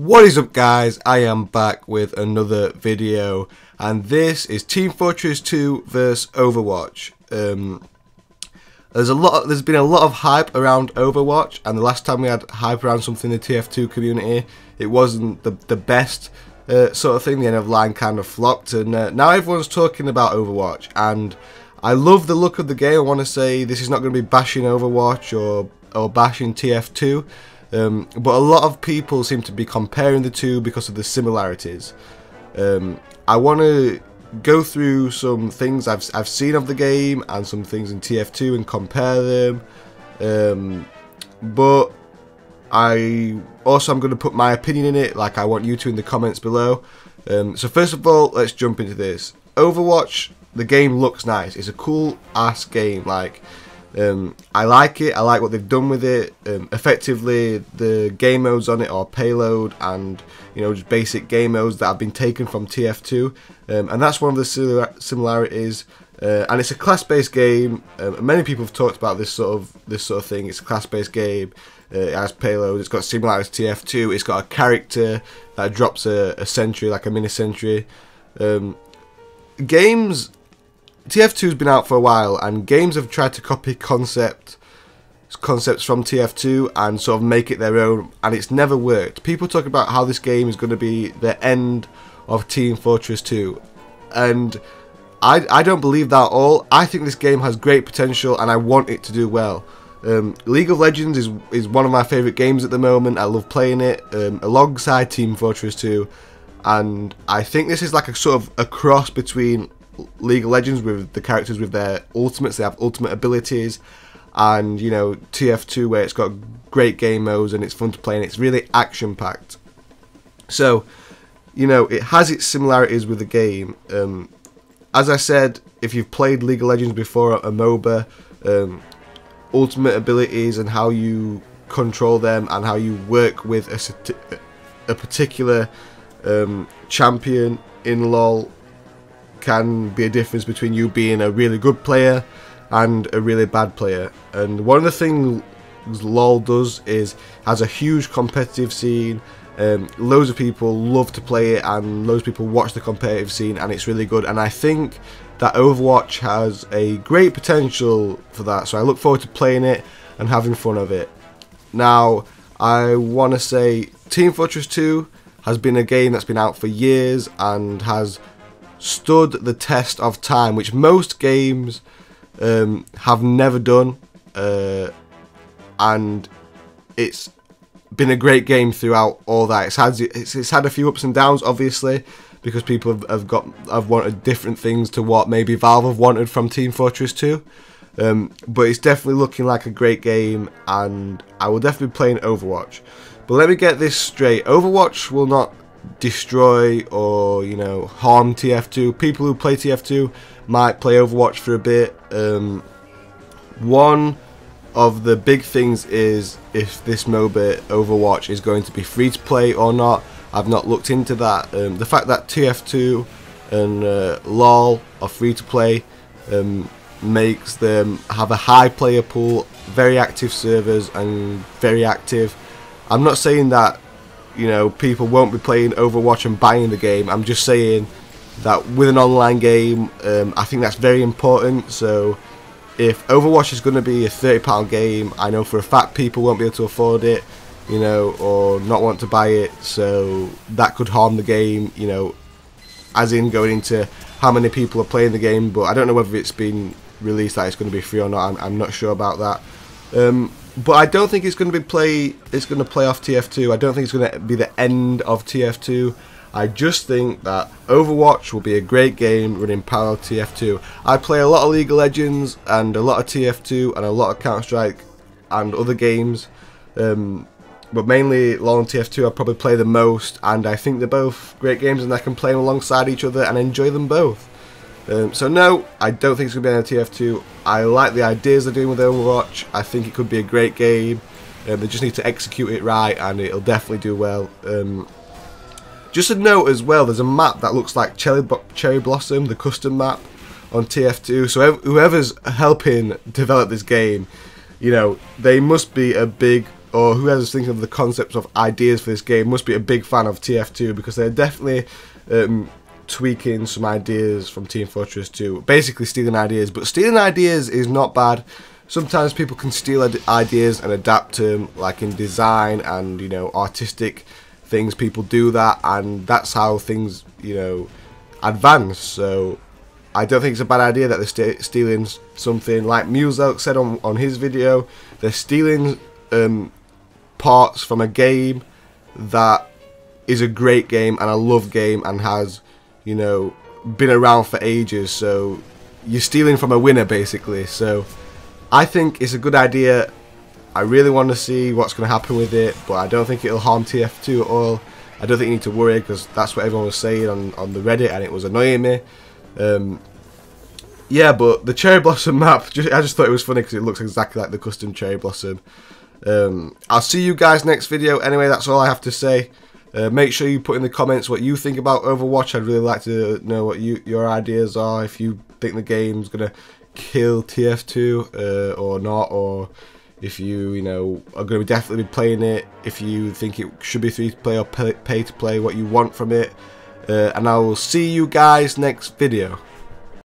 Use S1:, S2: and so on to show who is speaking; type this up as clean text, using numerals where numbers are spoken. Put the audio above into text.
S1: What is up, guys? I am back with another video, and this is Team Fortress 2 vs Overwatch. There's been a lot of hype around Overwatch, and the last time we had hype around something in the TF2 community, it wasn't the best sort of thing. The end of line kind of flopped, and now everyone's talking about Overwatch, and I love the look of the game. I want to say this is not going to be bashing Overwatch or bashing TF2. But a lot of people seem to be comparing the two because of the similarities. I want to go through some things I've seen of the game and some things in TF2 and compare them. But I'm going to put my opinion in it, like I want you to in the comments below. So first of all, let's jump into this. Overwatch, the game looks nice. It's a cool ass game. Like, I like it. I like what they've done with it. Effectively, the game modes on it are payload and, you know, just basic game modes that have been taken from TF2, and that's one of the similarities. And it's a class-based game. Many people have talked about this sort of thing. It's a class-based game. It has payload. It's got similarities to TF2. It's got a character that drops a sentry, like a mini sentry. Games. TF2's been out for a while, and games have tried to copy concepts from TF2 and sort of make it their own, and it's never worked. People talk about how this game is going to be the end of Team Fortress 2, and I don't believe that at all. I think this game has great potential, and I want it to do well. League of Legends is one of my favourite games at the moment. I love playing it alongside Team Fortress 2, and I think this is like a sort of a cross between League of Legends with the characters with their ultimates. They have ultimate abilities, and, you know, TF2 where it's got great game modes and it's fun to play and it's really action packed. So, you know, it has its similarities with the game. As I said, if you've played League of Legends before, a MOBA, ultimate abilities and how you control them and how you work with a particular champion in LoL can be a difference between you being a really good player and a really bad player. And one of the things LoL does is has a huge competitive scene. Loads of people love to play it, and loads of people watch the competitive scene, and it's really good. And I think that Overwatch has a great potential for that, so I look forward to playing it and having fun of it. Now, I want to say Team Fortress 2 has been a game that's been out for years and has stood the test of time, which most games have never done, and it's been a great game throughout all that. It's had a few ups and downs, obviously, because people have wanted different things to what maybe Valve have wanted from Team Fortress 2, but it's definitely looking like a great game, and I will definitely be playing Overwatch. But let me get this straight: Overwatch will not destroy or, you know, harm TF2. People who play TF2 might play Overwatch for a bit. One of the big things is if this MOBA Overwatch is going to be free to play or not. I've not looked into that. The fact that TF2 and LoL are free to play makes them have a high player pool, very active servers, and very active. I'm not saying that, you know, people won't be playing Overwatch and buying the game. I'm just saying that with an online game, I think that's very important. So if Overwatch is going to be a £30 game, I know for a fact people won't be able to afford it, you know, or not want to buy it. So that could harm the game, you know, as in going into how many people are playing the game. But I don't know whether it's been released that it's going to be free or not. I'm not sure about that. But I don't think it's going to play off TF2. I don't think it's going to be the end of TF2. I just think that Overwatch will be a great game running parallel to TF2. I play a lot of League of Legends and a lot of TF2 and a lot of Counter-Strike and other games. But mainly LoL and TF2 I probably play the most, and I think they're both great games and I can play them alongside each other and enjoy them both. So no, I don't think it's going to be on TF2. I like the ideas they're doing with Overwatch. I think it could be a great game. They just need to execute it right, and it'll definitely do well. Just a note as well, there's a map that looks like Cherry Blossom, the custom map on TF2. So whoever's helping develop this game, you know, they must be a big or whoever's thinking of the concepts of ideas for this game must be a big fan of TF2, because they're definitely tweaking some ideas from Team Fortress 2, basically stealing ideas. But stealing ideas is not bad. Sometimes people can steal ideas and adapt them, like in design and, you know, artistic things. People do that, and that's how things, you know, advance. So I don't think it's a bad idea that they're stealing something. Like Muselk said on his video, they're stealing parts from a game that is a great game and a loved game and has, you know, been around for ages. So you're stealing from a winner, basically. So I think it's a good idea. I really want to see what's going to happen with it, but I don't think it'll harm TF2 at all. I don't think you need to worry, because that's what everyone was saying on the Reddit, and it was annoying me. Yeah, but the Cherry Blossom map, I just thought it was funny because it looks exactly like the custom Cherry Blossom. I'll see you guys next video. Anyway, that's all I have to say. Make sure you put in the comments what you think about Overwatch. I'd really like to know what your ideas are. If you think the game's going to kill TF2 or not, or if you know, are going to definitely be playing it, if you think it should be free to play or pay to play, what you want from it. And I will see you guys next video.